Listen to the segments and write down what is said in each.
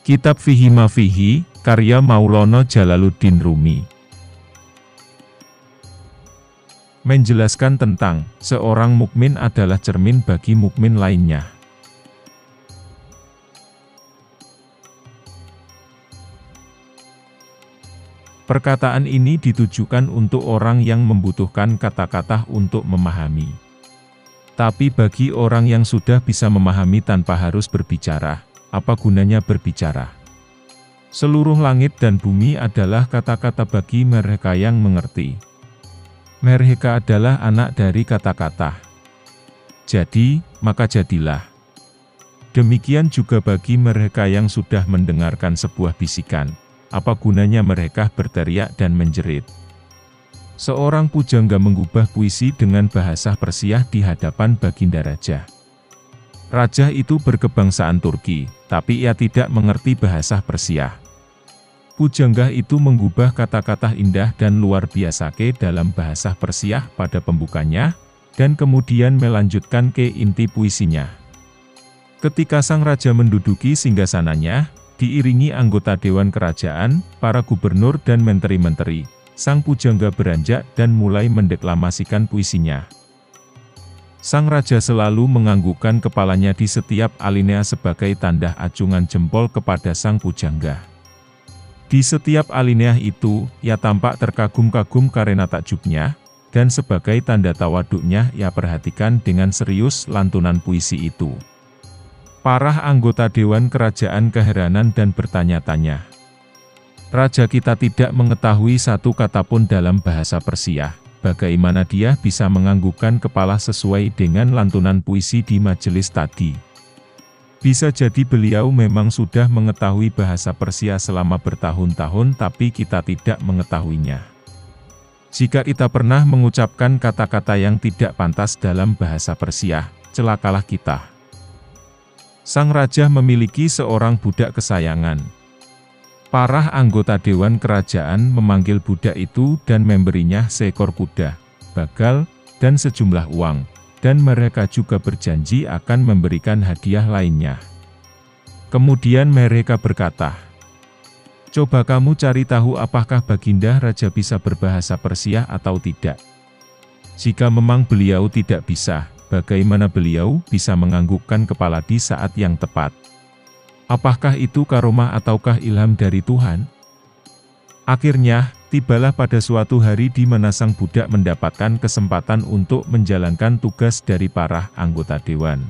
Kitab Fihi Ma Fihi, karya Maulana Jalaluddin Rumi. Menjelaskan tentang, seorang mukmin adalah cermin bagi mukmin lainnya. Perkataan ini ditujukan untuk orang yang membutuhkan kata-kata untuk memahami. Tapi bagi orang yang sudah bisa memahami tanpa harus berbicara, apa gunanya berbicara? Seluruh langit dan bumi adalah kata-kata bagi mereka yang mengerti. Mereka adalah anak dari kata-kata. Jadi, maka jadilah. Demikian juga bagi mereka yang sudah mendengarkan sebuah bisikan. Apa gunanya mereka berteriak dan menjerit? Seorang pujangga mengubah puisi dengan bahasa Persia di hadapan Baginda Raja. Raja itu berkebangsaan Turki, tapi ia tidak mengerti bahasa Persia. Pujangga itu mengubah kata-kata indah dan luar biasa ke dalam bahasa Persia pada pembukanya, dan kemudian melanjutkan ke inti puisinya. Ketika sang raja menduduki singgasananya, diiringi anggota Dewan Kerajaan, para gubernur dan menteri-menteri, sang pujangga beranjak dan mulai mendeklamasikan puisinya. Sang raja selalu menganggukkan kepalanya di setiap alinea sebagai tanda acungan jempol kepada sang pujangga. Di setiap alinea itu, ia tampak terkagum-kagum karena takjubnya, dan sebagai tanda tawaduknya ia perhatikan dengan serius lantunan puisi itu. Para anggota Dewan Kerajaan keheranan dan bertanya-tanya. Raja kita tidak mengetahui satu kata pun dalam bahasa Persia. Bagaimana dia bisa menganggukkan kepala sesuai dengan lantunan puisi di majelis tadi? Bisa jadi beliau memang sudah mengetahui bahasa Persia selama bertahun-tahun tapi kita tidak mengetahuinya. Jika kita pernah mengucapkan kata-kata yang tidak pantas dalam bahasa Persia, celakalah kita. Sang raja memiliki seorang budak kesayangan. Para anggota Dewan Kerajaan memanggil budak itu dan memberinya seekor kuda, bagal, dan sejumlah uang, dan mereka juga berjanji akan memberikan hadiah lainnya. Kemudian mereka berkata, "Coba kamu cari tahu apakah Baginda Raja bisa berbahasa Persia atau tidak. Jika memang beliau tidak bisa, bagaimana beliau bisa menganggukkan kepala di saat yang tepat? Apakah itu karomah ataukah ilham dari Tuhan?" Akhirnya, tibalah pada suatu hari di mana sang budak mendapatkan kesempatan untuk menjalankan tugas dari para anggota dewan.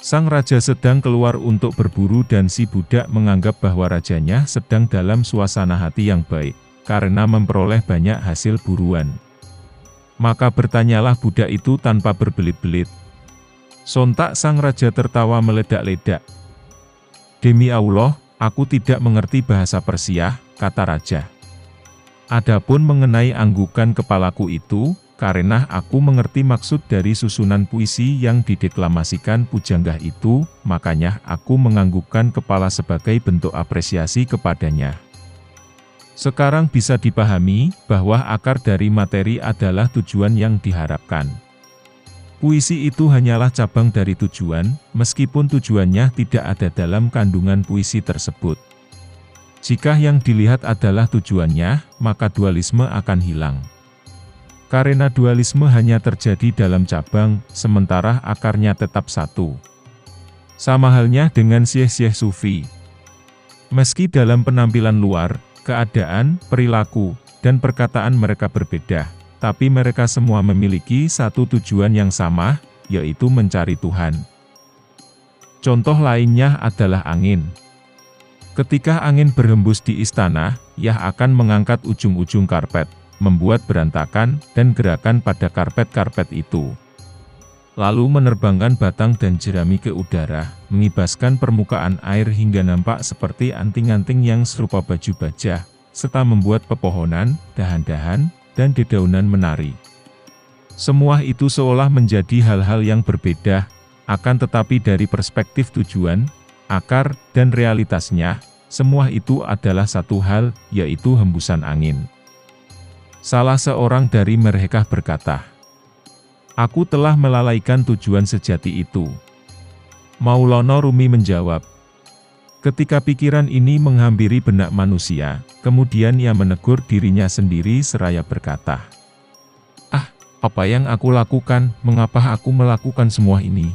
Sang raja sedang keluar untuk berburu dan si budak menganggap bahwa rajanya sedang dalam suasana hati yang baik, karena memperoleh banyak hasil buruan. Maka bertanyalah budak itu tanpa berbelit-belit. Sontak sang raja tertawa meledak-ledak. "Demi Allah, aku tidak mengerti bahasa Persia," kata raja. "Adapun mengenai anggukan kepalaku itu, karena aku mengerti maksud dari susunan puisi yang dideklamasikan pujangga itu, makanya aku menganggukkan kepala sebagai bentuk apresiasi kepadanya." Sekarang bisa dipahami, bahwa akar dari materi adalah tujuan yang diharapkan. Puisi itu hanyalah cabang dari tujuan, meskipun tujuannya tidak ada dalam kandungan puisi tersebut. Jika yang dilihat adalah tujuannya, maka dualisme akan hilang. Karena dualisme hanya terjadi dalam cabang, sementara akarnya tetap satu. Sama halnya dengan syekh-syekh sufi. Meski dalam penampilan luar, keadaan, perilaku, dan perkataan mereka berbeda, tapi mereka semua memiliki satu tujuan yang sama, yaitu mencari Tuhan. Contoh lainnya adalah angin. Ketika angin berhembus di istana, ia akan mengangkat ujung-ujung karpet, membuat berantakan dan gerakan pada karpet-karpet itu. Lalu menerbangkan batang dan jerami ke udara, mengibaskan permukaan air hingga nampak seperti anting-anting yang serupa baju baja, serta membuat pepohonan, dahan-dahan, dan dedaunan menari. Semua itu seolah menjadi hal-hal yang berbeda, akan tetapi dari perspektif tujuan, akar, dan realitasnya, semua itu adalah satu hal, yaitu hembusan angin. Salah seorang dari mereka berkata, "Aku telah melalaikan tujuan sejati itu." Maulana Rumi menjawab, Ketika pikiran ini menghampiri benak manusia, kemudian ia menegur dirinya sendiri seraya berkata, "Ah, apa yang aku lakukan, mengapa aku melakukan semua ini?"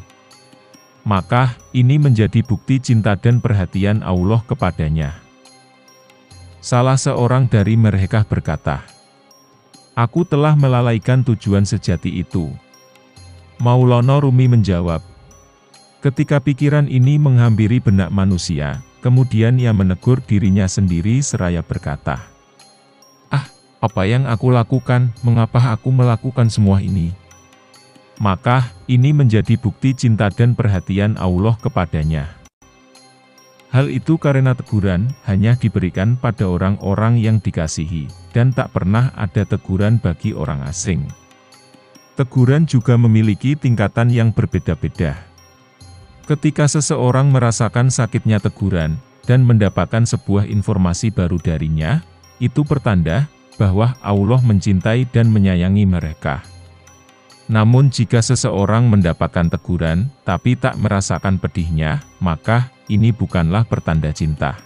Maka, ini menjadi bukti cinta dan perhatian Allah kepadanya. Salah seorang dari mereka berkata, "Aku telah melalaikan tujuan sejati itu." Maulana Rumi menjawab, ketika pikiran ini menghampiri benak manusia, kemudian ia menegur dirinya sendiri seraya berkata, "Ah, apa yang aku lakukan, mengapa aku melakukan semua ini?" Maka, ini menjadi bukti cinta dan perhatian Allah kepadanya. Hal itu karena teguran hanya diberikan pada orang-orang yang dikasihi, dan tak pernah ada teguran bagi orang asing. Teguran juga memiliki tingkatan yang berbeda-beda. Ketika seseorang merasakan sakitnya teguran, dan mendapatkan sebuah informasi baru darinya, itu pertanda bahwa Allah mencintai dan menyayangi mereka. Namun jika seseorang mendapatkan teguran, tapi tak merasakan pedihnya, maka ini bukanlah pertanda cinta.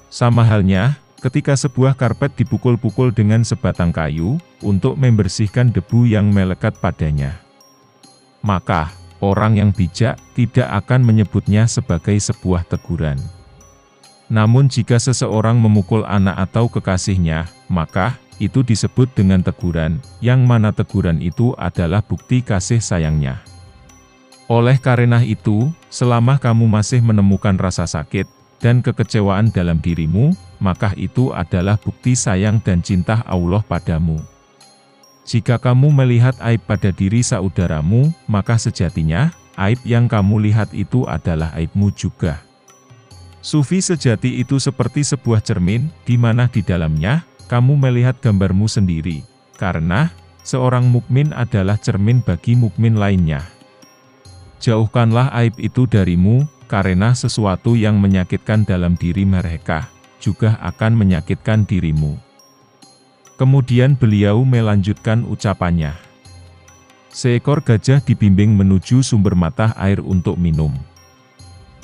Sama halnya, ketika sebuah karpet dipukul-pukul dengan sebatang kayu, untuk membersihkan debu yang melekat padanya. Maka, orang yang bijak tidak akan menyebutnya sebagai sebuah teguran. Namun jika seseorang memukul anak atau kekasihnya, maka itu disebut dengan teguran, yang mana teguran itu adalah bukti kasih sayangnya. Oleh karena itu, selama kamu masih menemukan rasa sakit dan kekecewaan dalam dirimu, maka itu adalah bukti sayang dan cinta Allah padamu. Jika kamu melihat aib pada diri saudaramu, maka sejatinya, aib yang kamu lihat itu adalah aibmu juga. Sufi sejati itu seperti sebuah cermin, di mana di dalamnya, kamu melihat gambarmu sendiri, karena seorang mukmin adalah cermin bagi mukmin lainnya. Jauhkanlah aib itu darimu, karena sesuatu yang menyakitkan dalam diri mereka, juga akan menyakitkan dirimu. Kemudian beliau melanjutkan ucapannya. Seekor gajah dibimbing menuju sumber mata air untuk minum.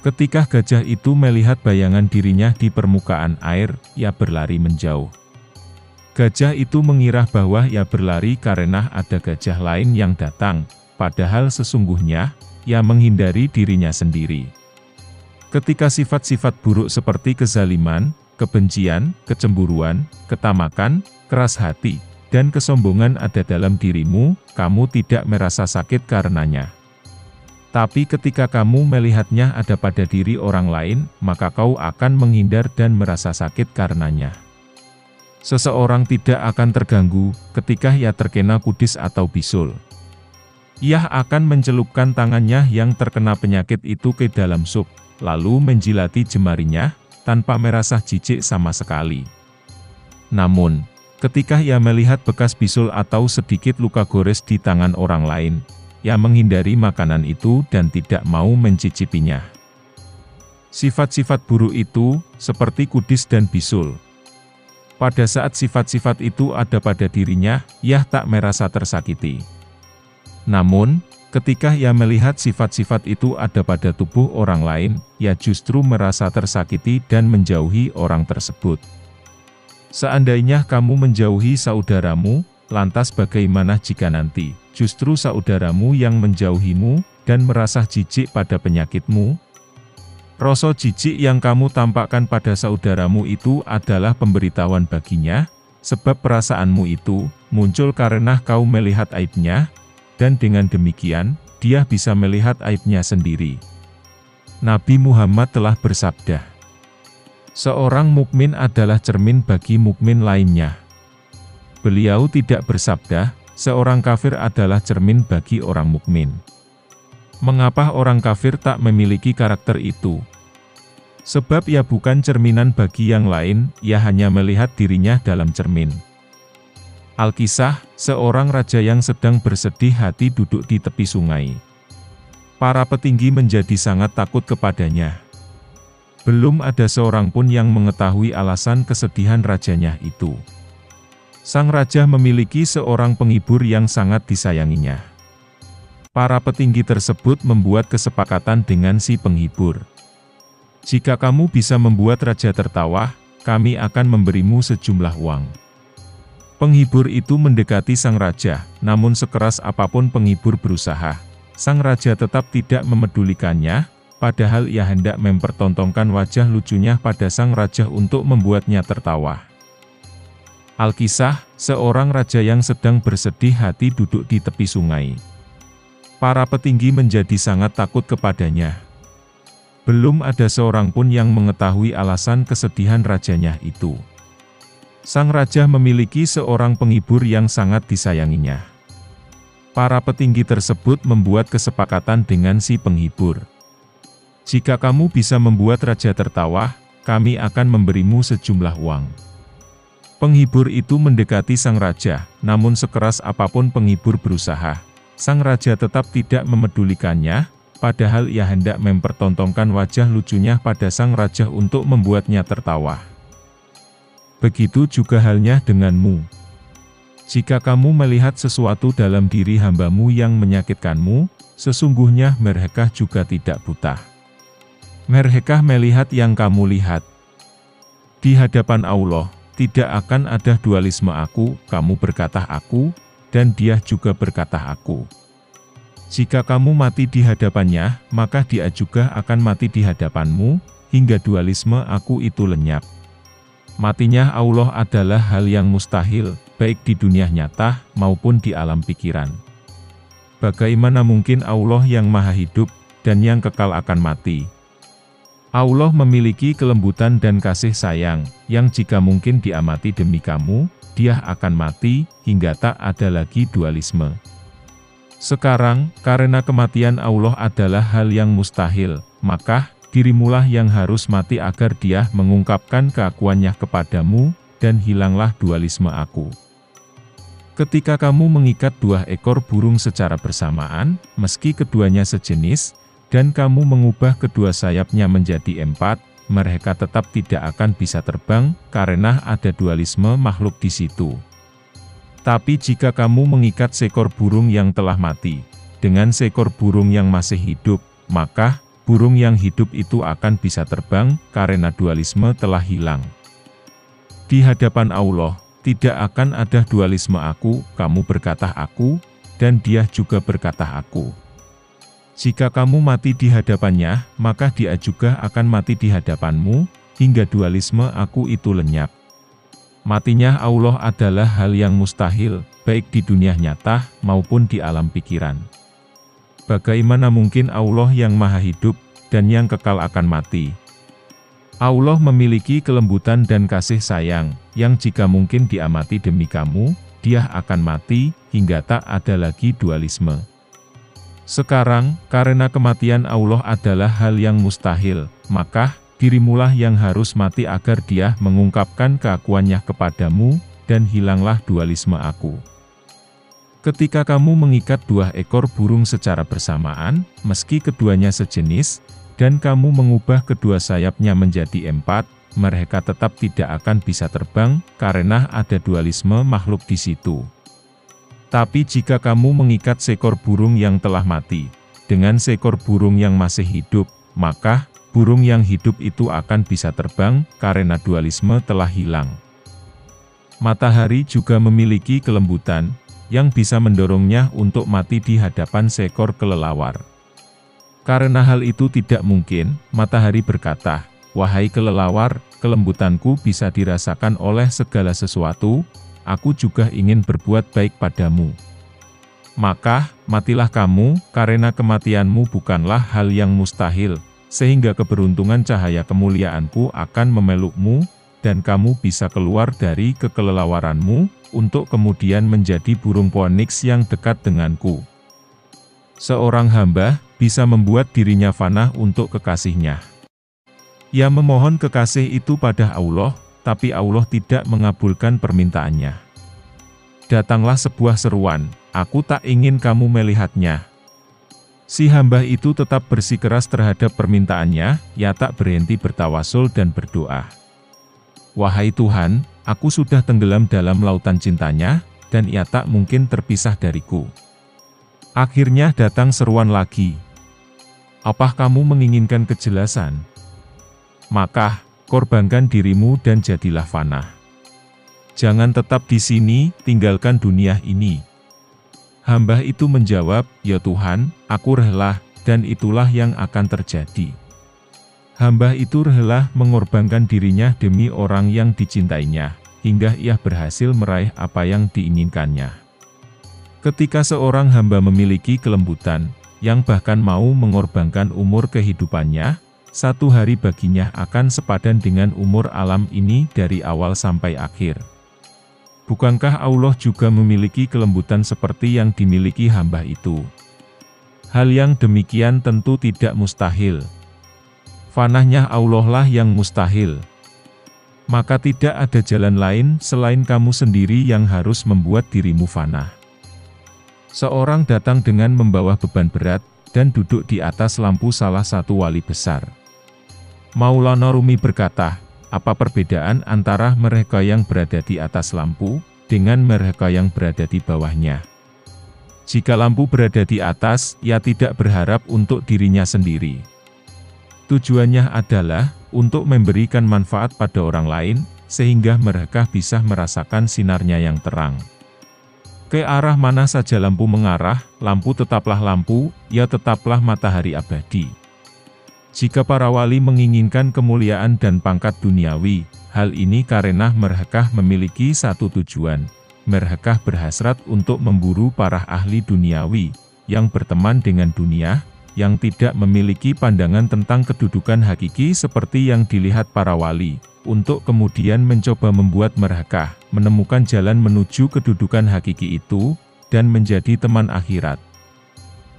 Ketika gajah itu melihat bayangan dirinya di permukaan air, ia berlari menjauh. Gajah itu mengira bahwa ia berlari karena ada gajah lain yang datang, padahal sesungguhnya, ia menghindari dirinya sendiri. Ketika sifat-sifat buruk seperti kezaliman, kebencian, kecemburuan, ketamakan, keras hati, dan kesombongan ada dalam dirimu, kamu tidak merasa sakit karenanya. Tapi ketika kamu melihatnya ada pada diri orang lain, maka kau akan menghindar dan merasa sakit karenanya. Seseorang tidak akan terganggu ketika ia terkena kudis atau bisul. Ia akan mencelupkan tangannya yang terkena penyakit itu ke dalam sup, lalu menjilati jemarinya, tanpa merasa jijik sama sekali. Namun, ketika ia melihat bekas bisul atau sedikit luka gores di tangan orang lain, ia menghindari makanan itu dan tidak mau mencicipinya. Sifat-sifat buruk itu, seperti kudis dan bisul. Pada saat sifat-sifat itu ada pada dirinya, ia tak merasa tersakiti. Namun, ketika ia melihat sifat-sifat itu ada pada tubuh orang lain, ia justru merasa tersakiti dan menjauhi orang tersebut. Seandainya kamu menjauhi saudaramu, lantas bagaimana jika nanti, justru saudaramu yang menjauhimu, dan merasa jijik pada penyakitmu? Rasa jijik yang kamu tampakkan pada saudaramu itu adalah pemberitahuan baginya, sebab perasaanmu itu muncul karena kau melihat aibnya, dan dengan demikian, dia bisa melihat aibnya sendiri. Nabi Muhammad telah bersabda, "Seorang mukmin adalah cermin bagi mukmin lainnya." Beliau tidak bersabda, "Seorang kafir adalah cermin bagi orang mukmin." Mengapa orang kafir tak memiliki karakter itu? Sebab ia bukan cerminan bagi yang lain, ia hanya melihat dirinya dalam cermin. Alkisah, seorang raja yang sedang bersedih hati duduk di tepi sungai. Para petinggi menjadi sangat takut kepadanya. Belum ada seorang pun yang mengetahui alasan kesedihan rajanya itu. Sang raja memiliki seorang penghibur yang sangat disayanginya. Para petinggi tersebut membuat kesepakatan dengan si penghibur. Jika kamu bisa membuat raja tertawa, kami akan memberimu sejumlah uang. Penghibur itu mendekati sang raja, namun sekeras apapun penghibur berusaha, sang raja tetap tidak memedulikannya, padahal ia hendak mempertontonkan wajah lucunya pada sang raja untuk membuatnya tertawa. Alkisah, seorang raja yang sedang bersedih hati duduk di tepi sungai. Para petinggi menjadi sangat takut kepadanya. Belum ada seorang pun yang mengetahui alasan kesedihan rajanya itu. Sang raja memiliki seorang penghibur yang sangat disayanginya. Para petinggi tersebut membuat kesepakatan dengan si penghibur. Jika kamu bisa membuat raja tertawa, kami akan memberimu sejumlah uang. Penghibur itu mendekati sang raja, namun sekeras apapun penghibur berusaha, sang raja tetap tidak memedulikannya, padahal ia hendak mempertontonkan wajah lucunya pada sang raja untuk membuatnya tertawa. Begitu juga halnya denganmu. Jika kamu melihat sesuatu dalam diri hambamu yang menyakitkanmu, sesungguhnya mereka juga tidak buta. Mereka melihat yang kamu lihat. Di hadapan Allah, tidak akan ada dualisme aku, kamu berkata aku, dan dia juga berkata aku. Jika kamu mati di hadapannya, maka dia juga akan mati di hadapanmu, hingga dualisme aku itu lenyap. Matinya Allah adalah hal yang mustahil, baik di dunia nyata, maupun di alam pikiran. Bagaimana mungkin Allah yang maha hidup, dan yang kekal akan mati? Allah memiliki kelembutan dan kasih sayang, yang jika mungkin diamati demi kamu, dia akan mati, hingga tak ada lagi dualisme. Sekarang, karena kematian Allah adalah hal yang mustahil, maka, dirimulah yang harus mati agar dia mengungkapkan keakuannya kepadamu, dan hilanglah dualisme aku. Ketika kamu mengikat 2 ekor burung secara bersamaan, meski keduanya sejenis, dan kamu mengubah kedua sayapnya menjadi 4, mereka tetap tidak akan bisa terbang, karena ada dualisme makhluk di situ. Tapi jika kamu mengikat seekor burung yang telah mati, dengan seekor burung yang masih hidup, maka, burung yang hidup itu akan bisa terbang, karena dualisme telah hilang. Di hadapan Allah, tidak akan ada dualisme aku, kamu berkata aku, dan dia juga berkata aku. Jika kamu mati di hadapannya, maka dia juga akan mati di hadapanmu, hingga dualisme aku itu lenyap. Matinya Allah adalah hal yang mustahil, baik di dunia nyata, maupun di alam pikiran. Bagaimana mungkin Allah yang maha hidup, dan yang kekal akan mati? Allah memiliki kelembutan dan kasih sayang, yang jika mungkin diamati demi kamu, dia akan mati, hingga tak ada lagi dualisme. Sekarang, karena kematian Allah adalah hal yang mustahil, maka, dirimulah yang harus mati agar dia mengungkapkan keakuannya kepadamu, dan hilanglah dualisme aku. Ketika kamu mengikat 2 ekor burung secara bersamaan, meski keduanya sejenis, dan kamu mengubah kedua sayapnya menjadi 4, mereka tetap tidak akan bisa terbang, karena ada dualisme makhluk di situ. Tapi jika kamu mengikat seekor burung yang telah mati, dengan seekor burung yang masih hidup, maka, burung yang hidup itu akan bisa terbang, karena dualisme telah hilang. Matahari juga memiliki kelembutan, yang bisa mendorongnya untuk mati di hadapan seekor kelelawar. Karena hal itu tidak mungkin, matahari berkata, "Wahai kelelawar, kelembutanku bisa dirasakan oleh segala sesuatu, aku juga ingin berbuat baik padamu. Maka, matilah kamu, karena kematianmu bukanlah hal yang mustahil, sehingga keberuntungan cahaya kemuliaanku akan memelukmu, dan kamu bisa keluar dari kekelelawaranmu, untuk kemudian menjadi burung phoenix yang dekat denganku." Seorang hamba bisa membuat dirinya fana untuk kekasihnya. Ia memohon kekasih itu pada Allah, tapi Allah tidak mengabulkan permintaannya. Datanglah sebuah seruan, "Aku tak ingin kamu melihatnya." Si hamba itu tetap bersikeras terhadap permintaannya, ia tak berhenti bertawasul dan berdoa. "Wahai Tuhan, aku sudah tenggelam dalam lautan cintanya, dan ia tak mungkin terpisah dariku." Akhirnya datang seruan lagi. "Apakah kamu menginginkan kejelasan? maka korbankan dirimu dan jadilah fana. Jangan tetap di sini, tinggalkan dunia ini. Hamba itu menjawab, ya Tuhan, aku rela, dan itulah yang akan terjadi. Hamba itu rela mengorbankan dirinya demi orang yang dicintainya, hingga ia berhasil meraih apa yang diinginkannya. Ketika seorang hamba memiliki kelembutan, yang bahkan mau mengorbankan umur kehidupannya, satu hari baginya akan sepadan dengan umur alam ini dari awal sampai akhir. Bukankah Allah juga memiliki kelembutan seperti yang dimiliki hamba itu? Hal yang demikian tentu tidak mustahil. Fanahnya Allah lah yang mustahil. Maka tidak ada jalan lain selain kamu sendiri yang harus membuat dirimu fana. Seorang datang dengan membawa beban berat, dan duduk di atas lampu salah satu wali besar. Maulana Rumi berkata, apa perbedaan antara mereka yang berada di atas lampu, dengan mereka yang berada di bawahnya? Jika lampu berada di atas, ia tidak berharap untuk dirinya sendiri. Tujuannya adalah, untuk memberikan manfaat pada orang lain, sehingga mereka bisa merasakan sinarnya yang terang. Ke arah mana saja lampu mengarah, lampu tetaplah lampu, ia tetaplah matahari abadi. Jika para wali menginginkan kemuliaan dan pangkat duniawi, hal ini karena mereka memiliki satu tujuan. Mereka berhasrat untuk memburu para ahli duniawi, yang berteman dengan dunia, yang tidak memiliki pandangan tentang kedudukan hakiki seperti yang dilihat para wali, untuk kemudian mencoba membuat mereka menemukan jalan menuju kedudukan hakiki itu, dan menjadi teman akhirat.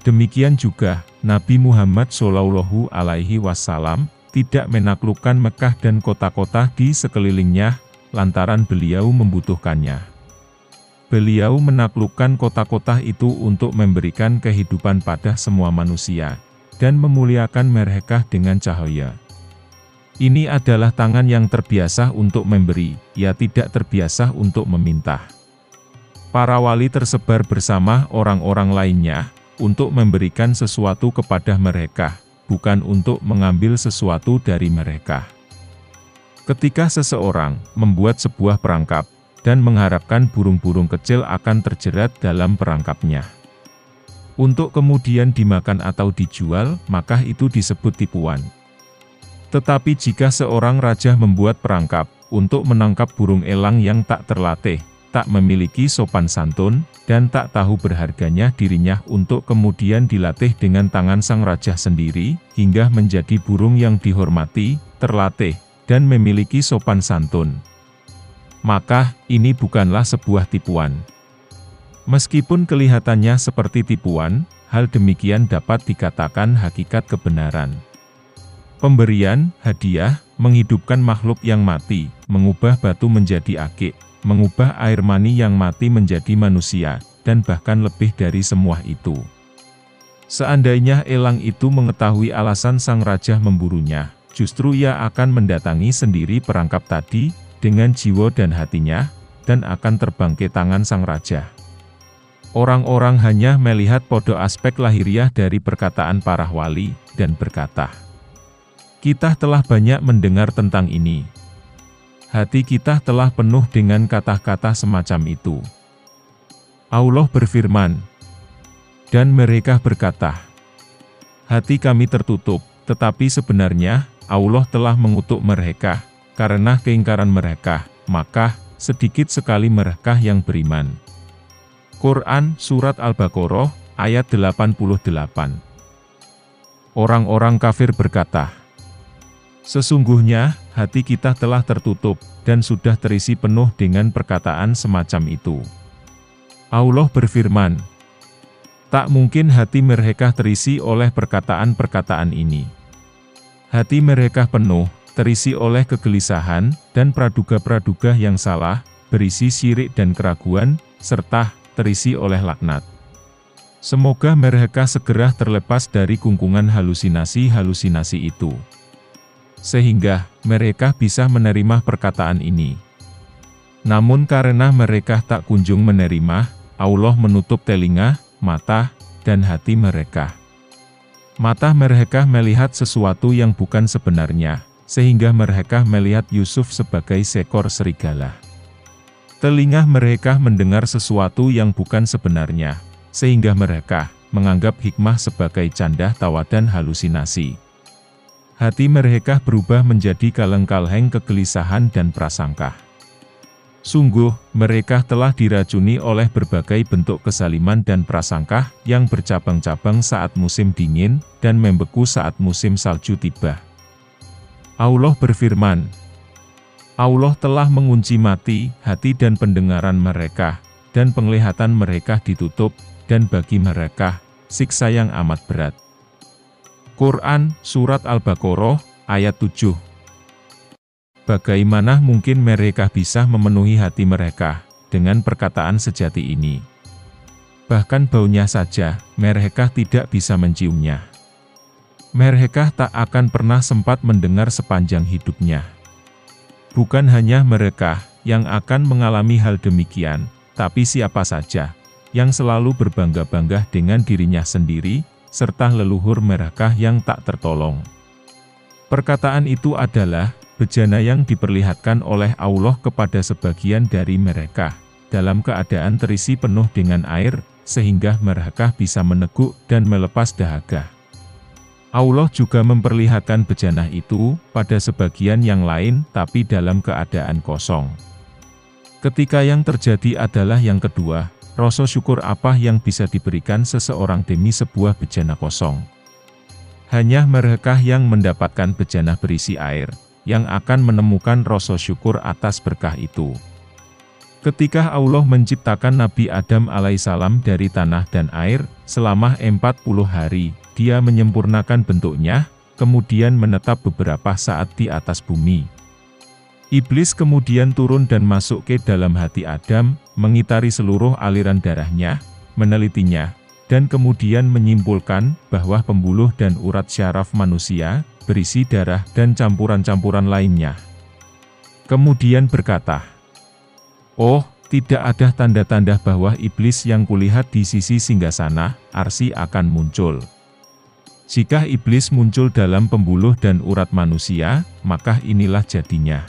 Demikian juga, Nabi Muhammad SAW tidak menaklukkan Mekah dan kota-kota di sekelilingnya, lantaran beliau membutuhkannya. Beliau menaklukkan kota-kota itu untuk memberikan kehidupan pada semua manusia, dan memuliakan mereka dengan cahaya. Ini adalah tangan yang terbiasa untuk memberi, ia tidak terbiasa untuk meminta. Para wali tersebar bersama orang-orang lainnya, untuk memberikan sesuatu kepada mereka, bukan untuk mengambil sesuatu dari mereka. Ketika seseorang membuat sebuah perangkap, dan mengharapkan burung-burung kecil akan terjerat dalam perangkapnya, untuk kemudian dimakan atau dijual, maka itu disebut tipuan. Tetapi jika seorang raja membuat perangkap, untuk menangkap burung elang yang tak terlatih, tak memiliki sopan santun, dan tak tahu berharganya dirinya untuk kemudian dilatih dengan tangan sang raja sendiri, hingga menjadi burung yang dihormati, terlatih, dan memiliki sopan santun. Maka, ini bukanlah sebuah tipuan. Meskipun kelihatannya seperti tipuan, hal demikian dapat dikatakan hakikat kebenaran. Pemberian, hadiah, menghidupkan makhluk yang mati, mengubah batu menjadi akik, mengubah air mani yang mati menjadi manusia, dan bahkan lebih dari semua itu. Seandainya elang itu mengetahui alasan sang raja memburunya, justru ia akan mendatangi sendiri perangkap tadi, dengan jiwa dan hatinya, dan akan terbang ke tangan sang raja. Orang-orang hanya melihat pada aspek lahiriah dari perkataan para wali, dan berkata, kita telah banyak mendengar tentang ini. Hati kita telah penuh dengan kata-kata semacam itu. Allah berfirman, dan mereka berkata, hati kami tertutup, tetapi sebenarnya, Allah telah mengutuk mereka, karena keingkaran mereka, maka, sedikit sekali mereka yang beriman. Quran, Surat Al-Baqarah, ayat 88. Orang-orang kafir berkata, sesungguhnya, hati kita telah tertutup, dan sudah terisi penuh dengan perkataan semacam itu. Allah berfirman, tak mungkin hati mereka terisi oleh perkataan-perkataan ini. Hati mereka penuh, terisi oleh kegelisahan, dan praduga-praduga yang salah, berisi syirik dan keraguan, serta terisi oleh laknat. Semoga mereka segera terlepas dari kungkungan halusinasi-halusinasi itu, sehingga mereka bisa menerima perkataan ini. Namun karena mereka tak kunjung menerima, Allah menutup telinga, mata, dan hati mereka. Mata mereka melihat sesuatu yang bukan sebenarnya, sehingga mereka melihat Yusuf sebagai seekor serigala. Telinga mereka mendengar sesuatu yang bukan sebenarnya, sehingga mereka menganggap hikmah sebagai canda tawa dan halusinasi. Hati mereka berubah menjadi kaleng-kaleng kegelisahan dan prasangka. Sungguh, mereka telah diracuni oleh berbagai bentuk kezaliman dan prasangka yang bercabang-cabang saat musim dingin dan membeku saat musim salju tiba. Allah berfirman, Allah telah mengunci mati, hati dan pendengaran mereka, dan penglihatan mereka ditutup, dan bagi mereka, siksa yang amat berat. Quran, Surat Al-Baqarah, ayat 7. Bagaimana mungkin mereka bisa memenuhi hati mereka dengan perkataan sejati ini? Bahkan baunya saja, mereka tidak bisa menciumnya. Mereka tak akan pernah sempat mendengar sepanjang hidupnya. Bukan hanya mereka yang akan mengalami hal demikian, tapi siapa saja yang selalu berbangga-bangga dengan dirinya sendiri, serta leluhur mereka yang tak tertolong. Perkataan itu adalah bejana yang diperlihatkan oleh Allah kepada sebagian dari mereka, dalam keadaan terisi penuh dengan air, sehingga mereka bisa meneguk dan melepas dahaga. Allah juga memperlihatkan bejana itu pada sebagian yang lain, tapi dalam keadaan kosong. Ketika yang terjadi adalah yang kedua, rasa syukur apa yang bisa diberikan seseorang demi sebuah bejana kosong? Hanya mereka yang mendapatkan bejana berisi air, yang akan menemukan rasa syukur atas berkah itu. Ketika Allah menciptakan Nabi Adam alaihissalam dari tanah dan air, selama 40 hari, Dia menyempurnakan bentuknya, kemudian menetap beberapa saat di atas bumi. Iblis kemudian turun dan masuk ke dalam hati Adam, mengitari seluruh aliran darahnya, menelitinya, dan kemudian menyimpulkan bahwa pembuluh dan urat syaraf manusia berisi darah dan campuran-campuran lainnya. Kemudian berkata, "Oh, tidak ada tanda-tanda bahwa iblis yang kulihat di sisi singgasana, Arsy akan muncul. Jika iblis muncul dalam pembuluh dan urat manusia, maka inilah jadinya."